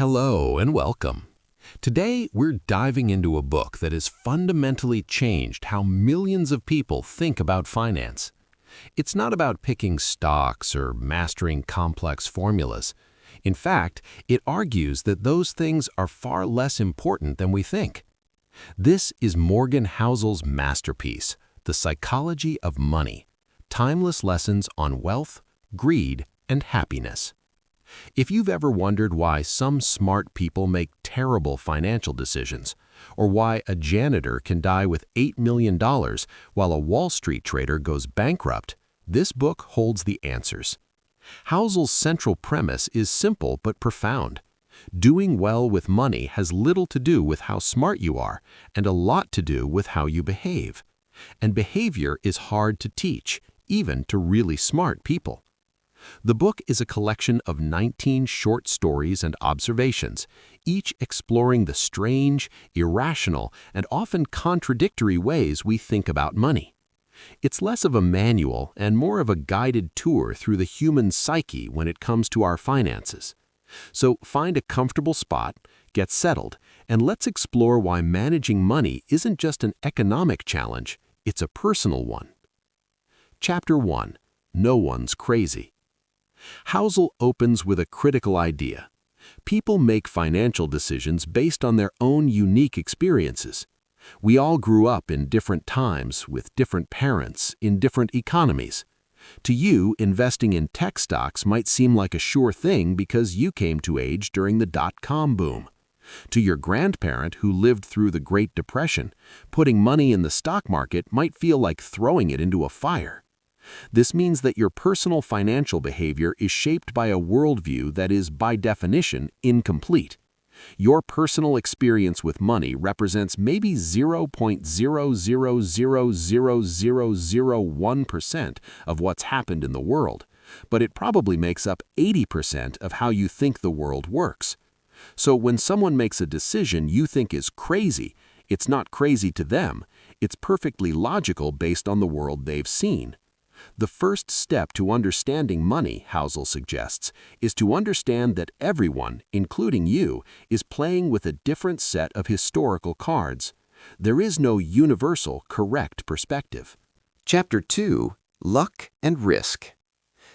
Hello and welcome. Today, we're diving into a book that has fundamentally changed how millions of people think about finance. It's not about picking stocks or mastering complex formulas. In fact, it argues that those things are far less important than we think. This is Morgan Housel's masterpiece, The Psychology of Money: Timeless Lessons on Wealth, Greed, and Happiness. If you've ever wondered why some smart people make terrible financial decisions, or why a janitor can die with $8 million while a Wall Street trader goes bankrupt, this book holds the answers. Housel's central premise is simple but profound. Doing well with money has little to do with how smart you are, and a lot to do with how you behave. And behavior is hard to teach, even to really smart people. The book is a collection of 19 short stories and observations, each exploring the strange, irrational, and often contradictory ways we think about money. It's less of a manual and more of a guided tour through the human psyche when it comes to our finances. So find a comfortable spot, get settled, and let's explore why managing money isn't just an economic challenge, it's a personal one. Chapter 1. No One's Crazy. Housel opens with a critical idea. People make financial decisions based on their own unique experiences. We all grew up in different times, with different parents, in different economies. To you, investing in tech stocks might seem like a sure thing because you came to age during the dot-com boom. To your grandparent who lived through the Great Depression, putting money in the stock market might feel like throwing it into a fire. This means that your personal financial behavior is shaped by a worldview that is, by definition, incomplete. Your personal experience with money represents maybe 0.0000001% of what's happened in the world, but it probably makes up 80% of how you think the world works. So when someone makes a decision you think is crazy, it's not crazy to them, it's perfectly logical based on the world they've seen. The first step to understanding money, Housel suggests, is to understand that everyone, including you, is playing with a different set of historical cards. There is no universal, correct perspective. Chapter 2. Luck and Risk.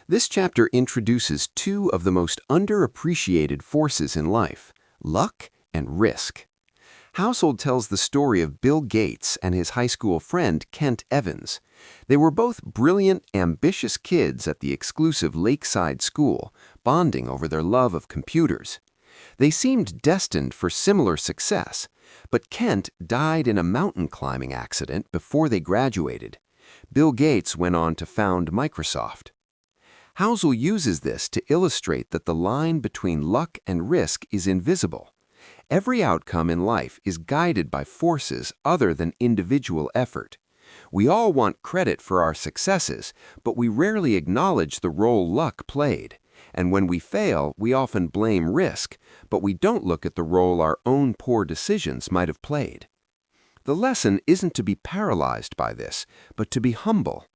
This chapter introduces two of the most underappreciated forces in life: luck and risk. Housel tells the story of Bill Gates and his high school friend Kent Evans. They were both brilliant, ambitious kids at the exclusive lakeside school, bonding over their love of computers. They seemed destined for similar success, but Kent died in a mountain climbing accident before they graduated. Bill Gates went on to found Microsoft. Housel uses this to illustrate that the line between luck and risk is invisible. Every outcome in life is guided by forces other than individual effort. We all want credit for our successes, but we rarely acknowledge the role luck played. And when we fail, we often blame risk, but we don't look at the role our own poor decisions might have played. The lesson isn't to be paralyzed by this, but to be humble.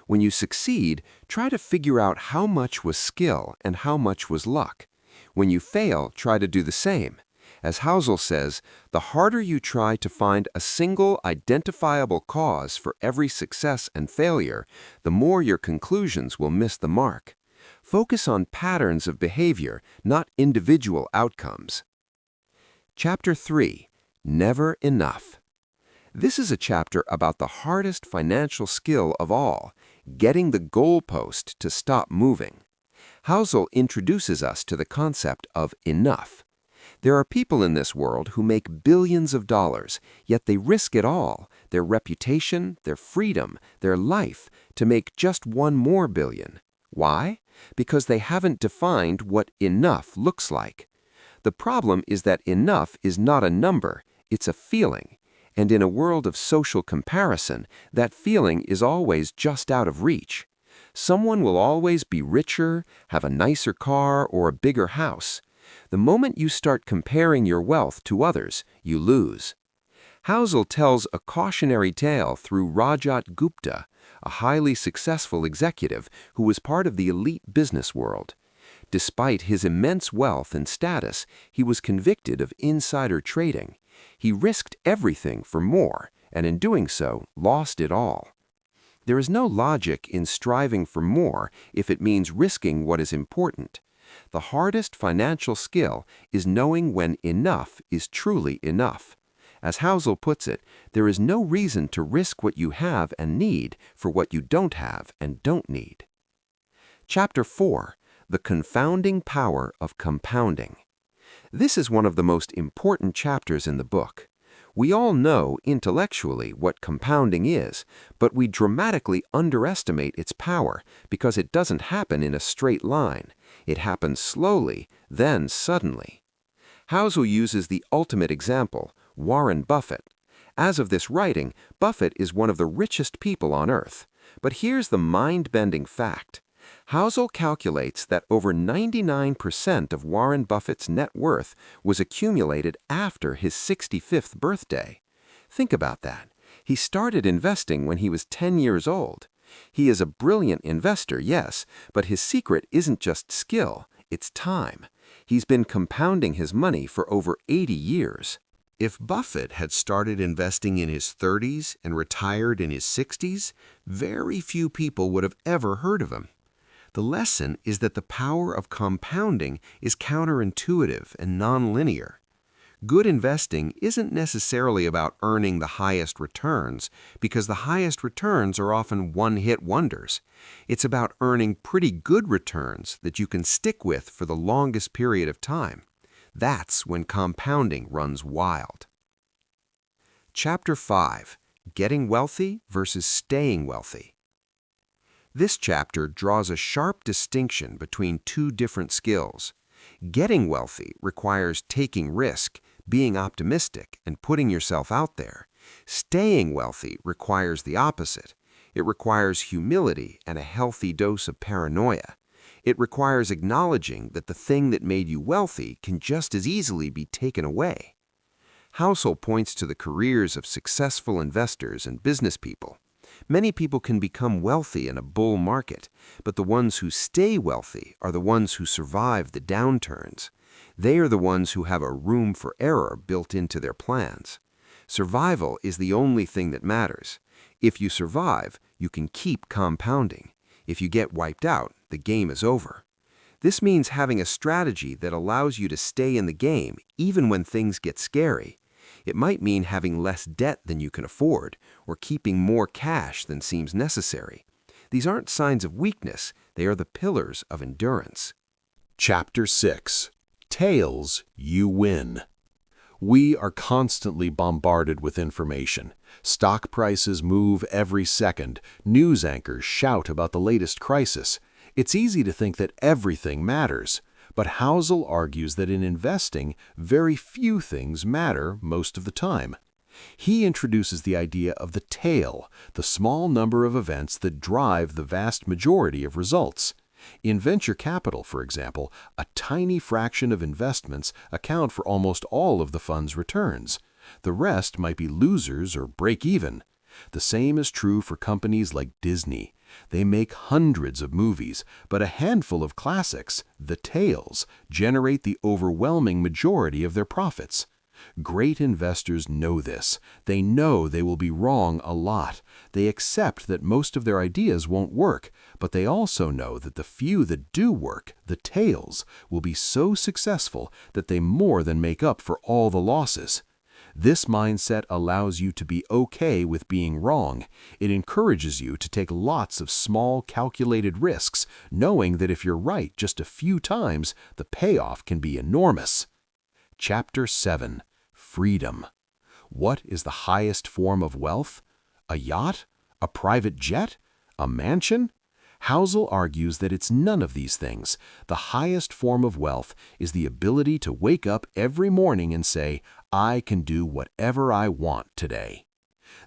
When you succeed, try to figure out how much was skill and how much was luck. When you fail, try to do the same. As Housel says, the harder you try to find a single identifiable cause for every success and failure, the more your conclusions will miss the mark. Focus on patterns of behavior, not individual outcomes. Chapter 3. Never Enough. This is a chapter about the hardest financial skill of all: getting the goalpost to stop moving. Housel introduces us to the concept of enough. There are people in this world who make billions of dollars, yet they risk it all, their reputation, their freedom, their life, to make just one more billion. Why? Because they haven't defined what enough looks like. The problem is that enough is not a number, it's a feeling. And in a world of social comparison, that feeling is always just out of reach. Someone will always be richer, have a nicer car, or a bigger house. The moment you start comparing your wealth to others, you lose. Housel tells a cautionary tale through Rajat Gupta, a highly successful executive who was part of the elite business world. Despite his immense wealth and status, he was convicted of insider trading. He risked everything for more, and in doing so, lost it all. There is no logic in striving for more if it means risking what is important. The hardest financial skill is knowing when enough is truly enough. As Housel puts it, there is no reason to risk what you have and need for what you don't have and don't need. Chapter 4. The Confounding Power of Compounding. This is one of the most important chapters in the book. We all know intellectually what compounding is, but we dramatically underestimate its power because it doesn't happen in a straight line. It happens slowly, then suddenly. Housel uses the ultimate example, Warren Buffett. As of this writing, Buffett is one of the richest people on earth. But here's the mind-bending fact. Housel calculates that over 99% of Warren Buffett's net worth was accumulated after his 65th birthday. Think about that. He started investing when he was 10 years old. He is a brilliant investor, yes, but his secret isn't just skill, it's time. He's been compounding his money for over 80 years. If Buffett had started investing in his 30s and retired in his 60s, very few people would have ever heard of him. The lesson is that the power of compounding is counterintuitive and nonlinear. Good investing isn't necessarily about earning the highest returns, because the highest returns are often one-hit wonders. It's about earning pretty good returns that you can stick with for the longest period of time. That's when compounding runs wild. Chapter 5. Getting Wealthy versus Staying Wealthy. This chapter draws a sharp distinction between two different skills. Getting wealthy requires taking risk, being optimistic, and putting yourself out there. Staying wealthy requires the opposite. It requires humility and a healthy dose of paranoia. It requires acknowledging that the thing that made you wealthy can just as easily be taken away. Housel points to the careers of successful investors and business people. Many people can become wealthy in a bull market, but the ones who stay wealthy are the ones who survive the downturns. They are the ones who have a room for error built into their plans. Survival is the only thing that matters. If you survive, you can keep compounding. If you get wiped out, the game is over. This means having a strategy that allows you to stay in the game even when things get scary. It might mean having less debt than you can afford, or keeping more cash than seems necessary. These aren't signs of weakness, they are the pillars of endurance. Chapter 6. Tails, You Win. We are constantly bombarded with information. Stock prices move every second. News anchors shout about the latest crisis. It's easy to think that everything matters. But Housel argues that in investing, very few things matter most of the time. He introduces the idea of the tail, the small number of events that drive the vast majority of results. In venture capital, for example, a tiny fraction of investments account for almost all of the fund's returns. The rest might be losers or break even. The same is true for companies like Disney. They make hundreds of movies, but a handful of classics, the tails, generate the overwhelming majority of their profits. Great investors know this. They know they will be wrong a lot. They accept that most of their ideas won't work, but they also know that the few that do work, the tails, will be so successful that they more than make up for all the losses. This mindset allows you to be okay with being wrong. It encourages you to take lots of small, calculated risks, knowing that if you're right just a few times, the payoff can be enormous. Chapter 7. Freedom. What is the highest form of wealth? A yacht? A private jet? A mansion? Housel argues that it's none of these things. The highest form of wealth is the ability to wake up every morning and say, I can do whatever I want today.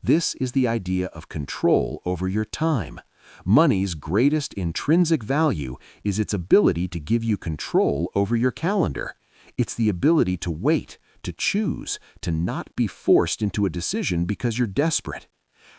This is the idea of control over your time. Money's greatest intrinsic value is its ability to give you control over your calendar. It's the ability to wait, to choose, to not be forced into a decision because you're desperate.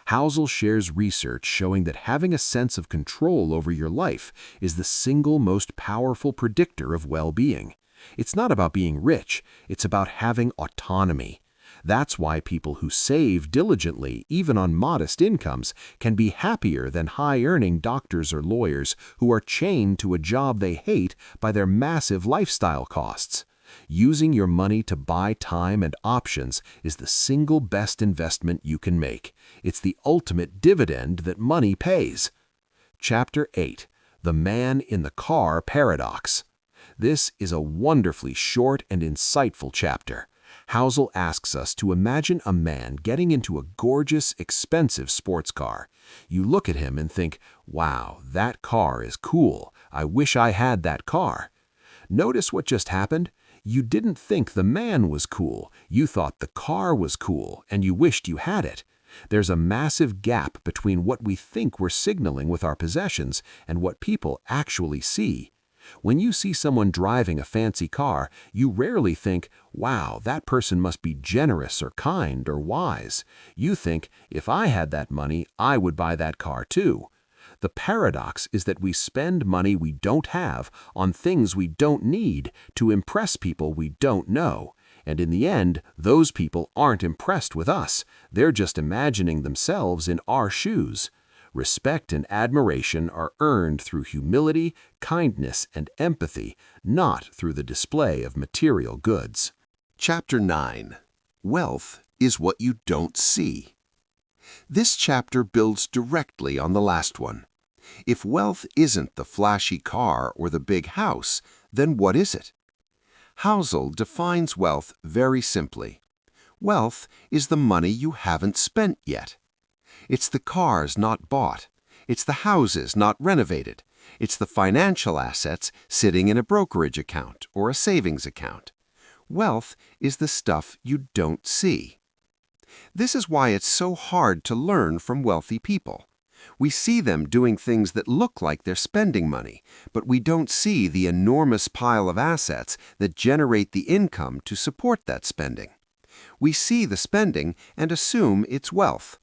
Housel shares research showing that having a sense of control over your life is the single most powerful predictor of well-being. It's not about being rich, it's about having autonomy. That's why people who save diligently, even on modest incomes, can be happier than high-earning doctors or lawyers who are chained to a job they hate by their massive lifestyle costs. Using your money to buy time and options is the single best investment you can make. It's the ultimate dividend that money pays. Chapter 8. The Man in the Car Paradox. This is a wonderfully short and insightful chapter. Housel asks us to imagine a man getting into a gorgeous, expensive sports car. You look at him and think, wow, that car is cool. I wish I had that car. Notice what just happened? You didn't think the man was cool. You thought the car was cool, and you wished you had it. There's a massive gap between what we think we're signaling with our possessions and what people actually see. When you see someone driving a fancy car, you rarely think, wow, that person must be generous or kind or wise. You think, if I had that money, I would buy that car too. The paradox is that we spend money we don't have on things we don't need to impress people we don't know. And in the end, those people aren't impressed with us. They're just imagining themselves in our shoes. Respect and admiration are earned through humility, kindness, and empathy, not through the display of material goods. Chapter 9. Wealth is what you don't see. This chapter builds directly on the last one. If wealth isn't the flashy car or the big house, then what is it? Housel defines wealth very simply. Wealth is the money you haven't spent yet. It's the cars not bought. It's the houses not renovated. It's the financial assets sitting in a brokerage account or a savings account. Wealth is the stuff you don't see. This is why it's so hard to learn from wealthy people. We see them doing things that look like they're spending money, but we don't see the enormous pile of assets that generate the income to support that spending. We see the spending and assume it's wealth.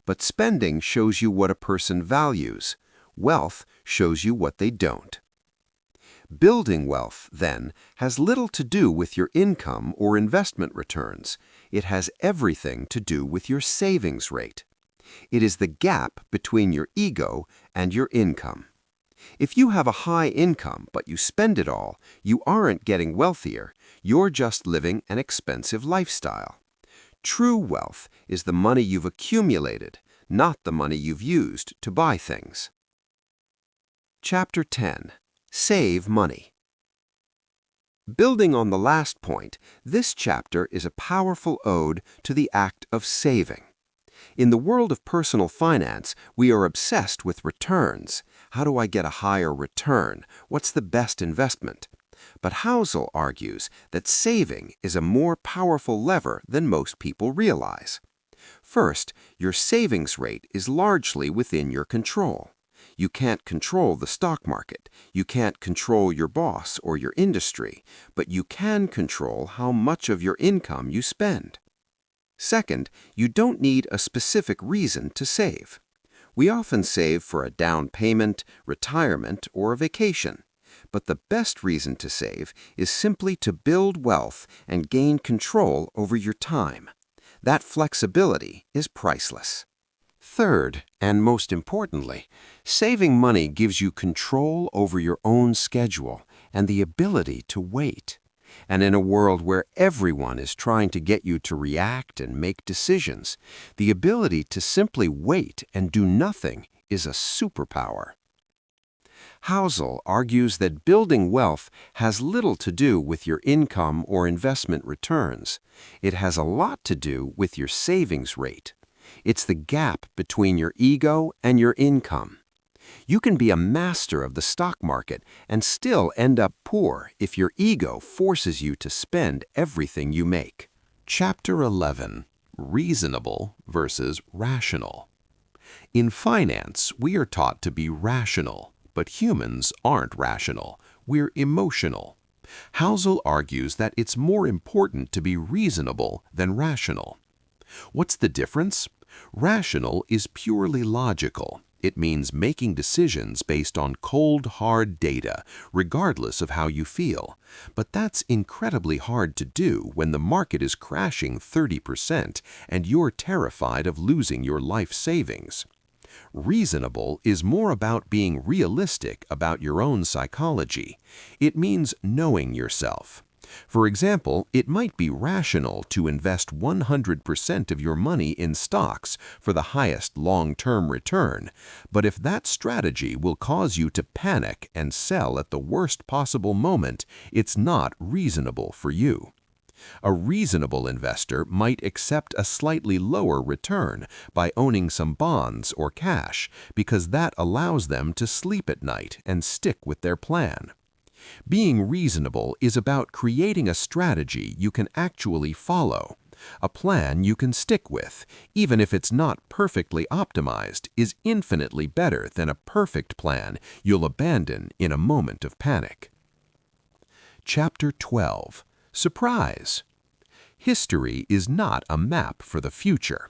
But spending shows you what a person values. Wealth shows you what they don't. Building wealth, then, has little to do with your income or investment returns. It has everything to do with your savings rate. It is the gap between your ego and your income. If you have a high income but you spend it all, you aren't getting wealthier, you're just living an expensive lifestyle. True wealth is the money you've accumulated, not the money you've used to buy things. Chapter 10. Save money. Building on the last point, this chapter is a powerful ode to the act of saving. In the world of personal finance, we are obsessed with returns. How do I get a higher return? What's the best investment? But Housel argues that saving is a more powerful lever than most people realize. First, your savings rate is largely within your control. You can't control the stock market. You can't control your boss or your industry, but you can control how much of your income you spend. Second, you don't need a specific reason to save. We often save for a down payment, retirement, or a vacation. But the best reason to save is simply to build wealth and gain control over your time. That flexibility is priceless. Third, and most importantly, saving money gives you control over your own schedule and the ability to wait. And in a world where everyone is trying to get you to react and make decisions, the ability to simply wait and do nothing is a superpower. Housel argues that building wealth has little to do with your income or investment returns. It has a lot to do with your savings rate. It's the gap between your ego and your income. You can be a master of the stock market and still end up poor if your ego forces you to spend everything you make. Chapter 11. Reasonable versus rational. In finance, we are taught to be rational, but humans aren't rational. We're emotional. Housel argues that it's more important to be reasonable than rational. What's the difference? Rational is purely logical. It means making decisions based on cold, hard data, regardless of how you feel. But that's incredibly hard to do when the market is crashing 30% and you're terrified of losing your life savings. Reasonable is more about being realistic about your own psychology. It means knowing yourself. For example, it might be rational to invest 100% of your money in stocks for the highest long-term return, but if that strategy will cause you to panic and sell at the worst possible moment, it's not reasonable for you. A reasonable investor might accept a slightly lower return by owning some bonds or cash because that allows them to sleep at night and stick with their plan. Being reasonable is about creating a strategy you can actually follow. A plan you can stick with, even if it's not perfectly optimized, is infinitely better than a perfect plan you'll abandon in a moment of panic. Chapter 12. Surprise. History is not a map for the future.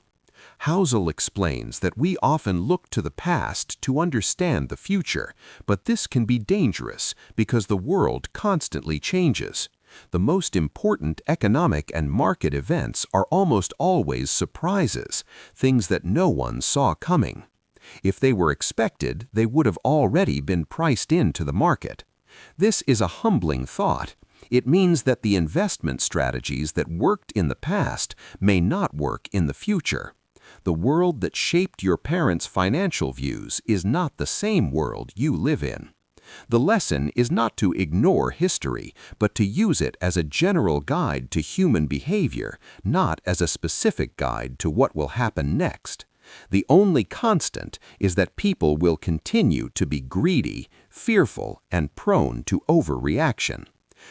Housel explains that we often look to the past to understand the future, but this can be dangerous because the world constantly changes. The most important economic and market events are almost always surprises, things that no one saw coming. If they were expected, they would have already been priced into the market. This is a humbling thought. It means that the investment strategies that worked in the past may not work in the future. The world that shaped your parents' financial views is not the same world you live in. The lesson is not to ignore history, but to use it as a general guide to human behavior, not as a specific guide to what will happen next. The only constant is that people will continue to be greedy, fearful, and prone to overreaction.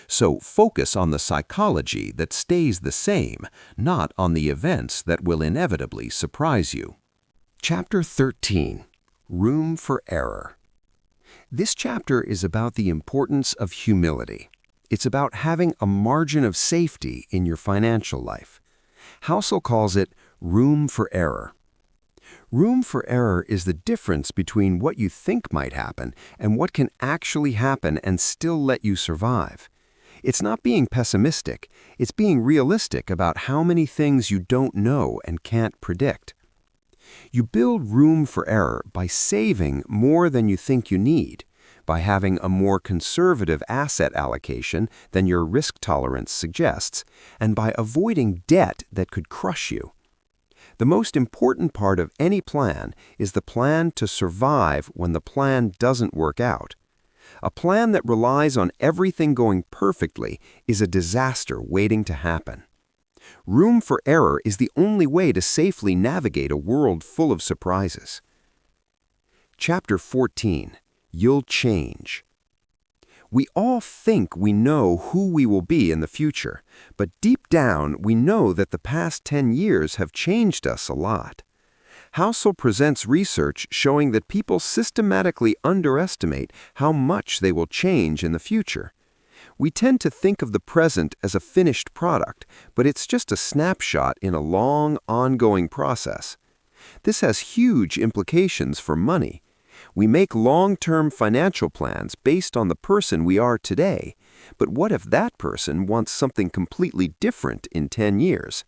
So focus on the psychology that stays the same, not on the events that will inevitably surprise you. Chapter 13. Room for Error. This chapter is about the importance of humility. It's about having a margin of safety in your financial life. Housel calls it room for error. Room for error is the difference between what you think might happen and what can actually happen and still let you survive. It's not being pessimistic, it's being realistic about how many things you don't know and can't predict. You build room for error by saving more than you think you need, by having a more conservative asset allocation than your risk tolerance suggests, and by avoiding debt that could crush you. The most important part of any plan is the plan to survive when the plan doesn't work out. A plan that relies on everything going perfectly is a disaster waiting to happen. Room for error is the only way to safely navigate a world full of surprises. Chapter 14. You'll change. We all think we know who we will be in the future, but deep down we know that the past 10 years have changed us a lot. Housel presents research showing that people systematically underestimate how much they will change in the future. We tend to think of the present as a finished product, but it's just a snapshot in a long, ongoing process. This has huge implications for money. We make long-term financial plans based on the person we are today, but what if that person wants something completely different in 10 years?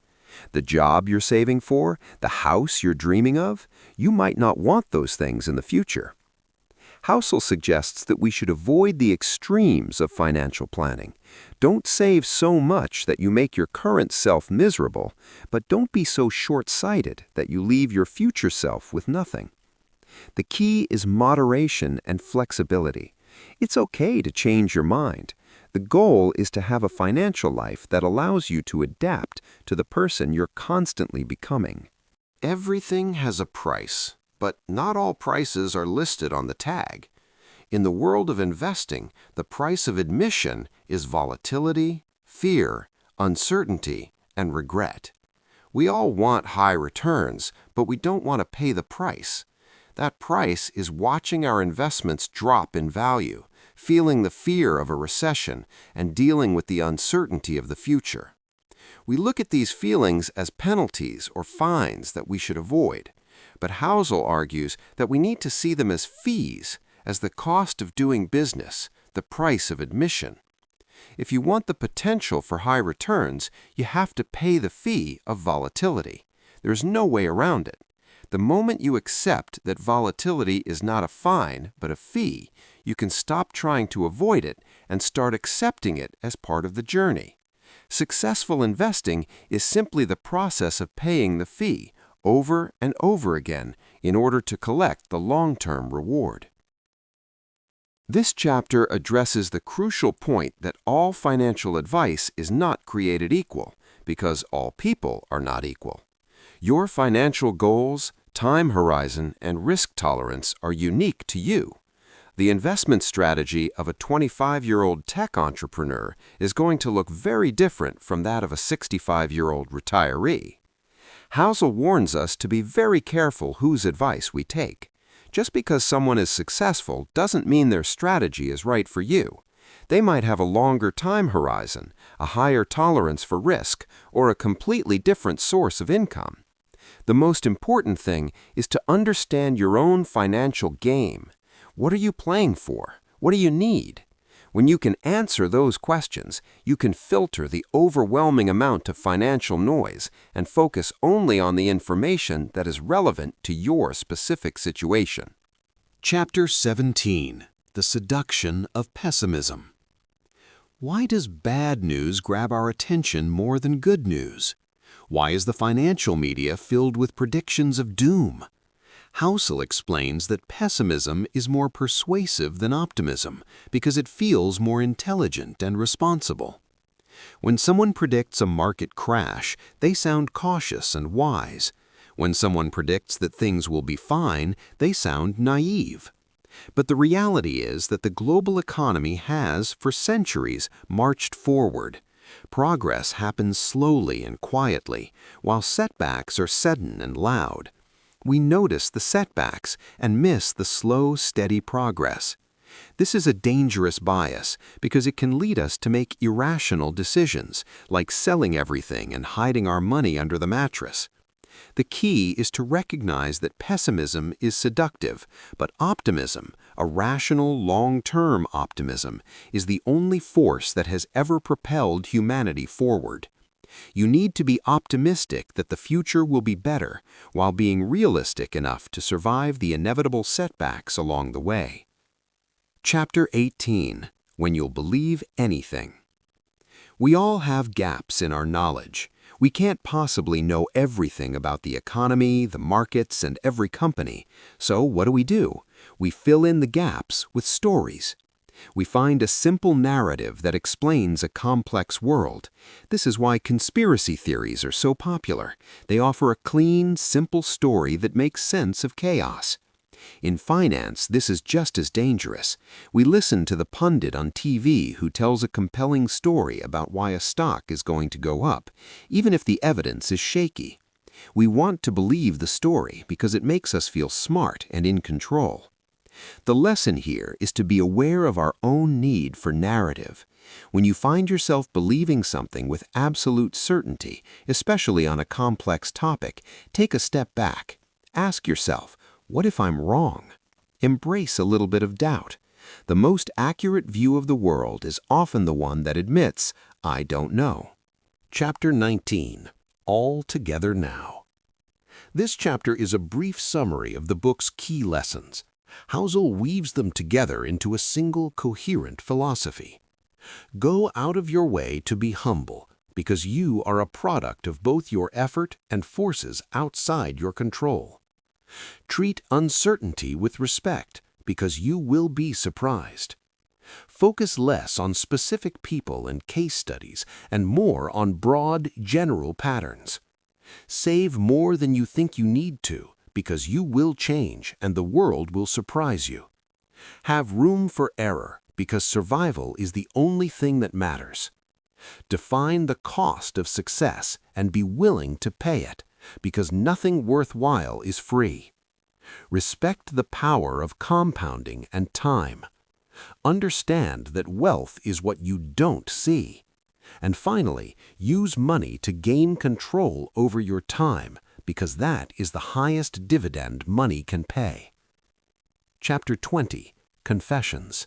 The job you're saving for, the house you're dreaming of, you might not want those things in the future. Housel suggests that we should avoid the extremes of financial planning. Don't save so much that you make your current self miserable, but don't be so short-sighted that you leave your future self with nothing. The key is moderation and flexibility. It's okay to change your mind. The goal is to have a financial life that allows you to adapt to the person you're constantly becoming. Everything has a price, but not all prices are listed on the tag. In the world of investing, the price of admission is volatility, fear, uncertainty, and regret. We all want high returns, but we don't want to pay the price. That price is watching our investments drop in value, feeling the fear of a recession, and dealing with the uncertainty of the future. We look at these feelings as penalties or fines that we should avoid, but Housel argues that we need to see them as fees, as the cost of doing business, the price of admission. If you want the potential for high returns, you have to pay the fee of volatility. There's no way around it. The moment you accept that volatility is not a fine, but a fee, you can stop trying to avoid it and start accepting it as part of the journey. Successful investing is simply the process of paying the fee over and over again in order to collect the long-term reward. This chapter addresses the crucial point that all financial advice is not created equal, because all people are not equal. Your financial goals, time horizon, and risk tolerance are unique to you. The investment strategy of a 25-year-old tech entrepreneur is going to look very different from that of a 65-year-old retiree. Housel warns us to be very careful whose advice we take. Just because someone is successful doesn't mean their strategy is right for you. They might have a longer time horizon, a higher tolerance for risk, or a completely different source of income. The most important thing is to understand your own financial game. What are you playing for? What do you need? When you can answer those questions, you can filter the overwhelming amount of financial noise and focus only on the information that is relevant to your specific situation. Chapter 17. The Seduction of Pessimism. Why does bad news grab our attention more than good news? Why is the financial media filled with predictions of doom? Housel explains that pessimism is more persuasive than optimism because it feels more intelligent and responsible. When someone predicts a market crash, they sound cautious and wise. When someone predicts that things will be fine, they sound naive. But the reality is that the global economy has, for centuries, marched forward. Progress happens slowly and quietly, while setbacks are sudden and loud. We notice the setbacks and miss the slow, steady progress. This is a dangerous bias because it can lead us to make irrational decisions, like selling everything and hiding our money under the mattress. The key is to recognize that pessimism is seductive, but optimism, a rational, long-term optimism, is the only force that has ever propelled humanity forward. You need to be optimistic that the future will be better, while being realistic enough to survive the inevitable setbacks along the way. Chapter 18. When you'll believe anything. We all have gaps in our knowledge. We can't possibly know everything about the economy, the markets, and every company. So what do? We fill in the gaps with stories. We find a simple narrative that explains a complex world. This is why conspiracy theories are so popular. They offer a clean, simple story that makes sense of chaos. In finance, this is just as dangerous. We listen to the pundit on TV who tells a compelling story about why a stock is going to go up, even if the evidence is shaky. We want to believe the story because it makes us feel smart and in control. The lesson here is to be aware of our own need for narrative. When you find yourself believing something with absolute certainty, especially on a complex topic, take a step back. Ask yourself, what if I'm wrong? Embrace a little bit of doubt. The most accurate view of the world is often the one that admits, I don't know. Chapter 19. All Together Now. This chapter is a brief summary of the book's key lessons. Housel weaves them together into a single coherent philosophy. Go out of your way to be humble, because you are a product of both your effort and forces outside your control. Treat uncertainty with respect, because you will be surprised. Focus less on specific people and case studies and more on broad, general patterns. Save more than you think you need to, because you will change and the world will surprise you. Have room for error, because survival is the only thing that matters. Define the cost of success and be willing to pay it, because nothing worthwhile is free. Respect the power of compounding and time. Understand that wealth is what you don't see. And finally, use money to gain control over your time, because that is the highest dividend money can pay. Chapter 20, Confessions.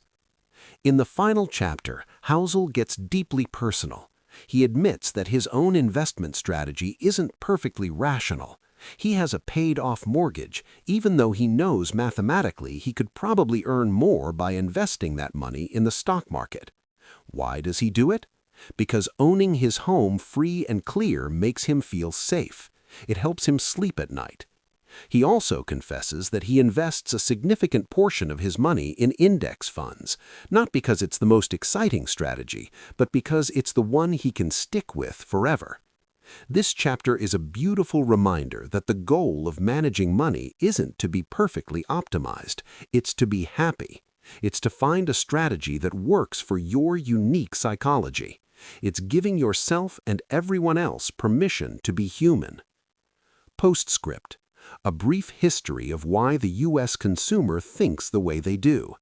In the final chapter, Housel gets deeply personal. He admits that his own investment strategy isn't perfectly rational. He has a paid-off mortgage, even though he knows mathematically he could probably earn more by investing that money in the stock market. Why does he do it? Because owning his home free and clear makes him feel safe. It helps him sleep at night. He also confesses that he invests a significant portion of his money in index funds, not because it's the most exciting strategy, but because it's the one he can stick with forever. This chapter is a beautiful reminder that the goal of managing money isn't to be perfectly optimized, it's to be happy. It's to find a strategy that works for your unique psychology. It's giving yourself and everyone else permission to be human. Postscript. A brief history of why the U.S. consumer thinks the way they do.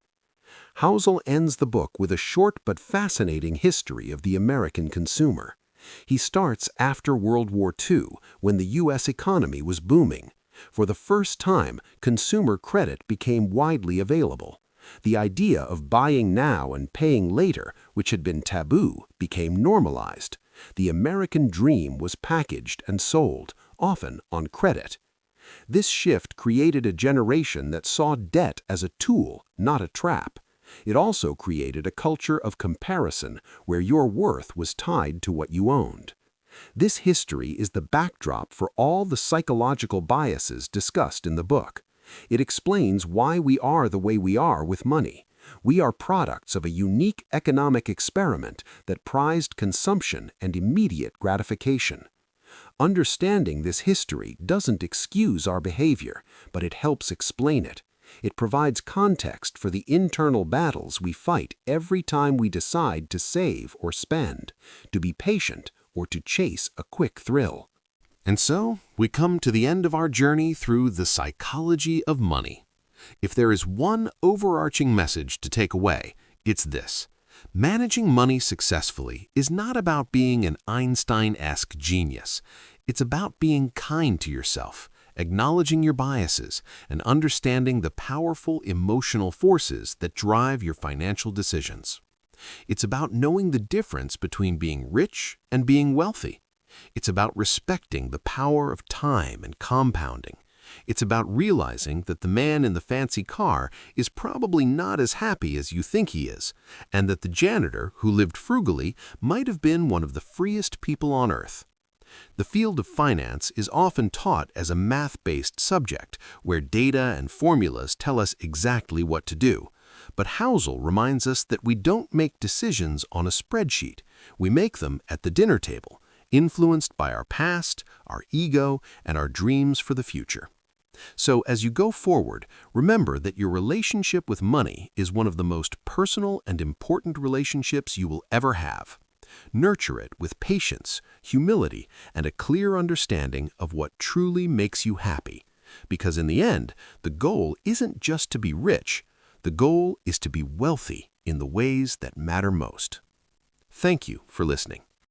Housel ends the book with a short but fascinating history of the American consumer. He starts after World War II, when the U.S. economy was booming. For the first time, consumer credit became widely available. The idea of buying now and paying later, which had been taboo, became normalized. The American dream was packaged and sold, often on credit. This shift created a generation that saw debt as a tool, not a trap. It also created a culture of comparison where your worth was tied to what you owned. This history is the backdrop for all the psychological biases discussed in the book. It explains why we are the way we are with money. We are products of a unique economic experiment that prized consumption and immediate gratification. Understanding this history doesn't excuse our behavior, but it helps explain it. It provides context for the internal battles we fight every time we decide to save or spend, to be patient or to chase a quick thrill. And so, we come to the end of our journey through the psychology of money. If there is one overarching message to take away, it's this. Managing money successfully is not about being an Einstein-esque genius. It's about being kind to yourself, acknowledging your biases, and understanding the powerful emotional forces that drive your financial decisions. It's about knowing the difference between being rich and being wealthy. It's about respecting the power of time and compounding. It's about realizing that the man in the fancy car is probably not as happy as you think he is, and that the janitor who lived frugally might have been one of the freest people on earth. The field of finance is often taught as a math-based subject, where data and formulas tell us exactly what to do. But Housel reminds us that we don't make decisions on a spreadsheet. We make them at the dinner table, influenced by our past, our ego, and our dreams for the future. So as you go forward, remember that your relationship with money is one of the most personal and important relationships you will ever have. Nurture it with patience, humility, and a clear understanding of what truly makes you happy. Because in the end, the goal isn't just to be rich. The goal is to be wealthy in the ways that matter most. Thank you for listening.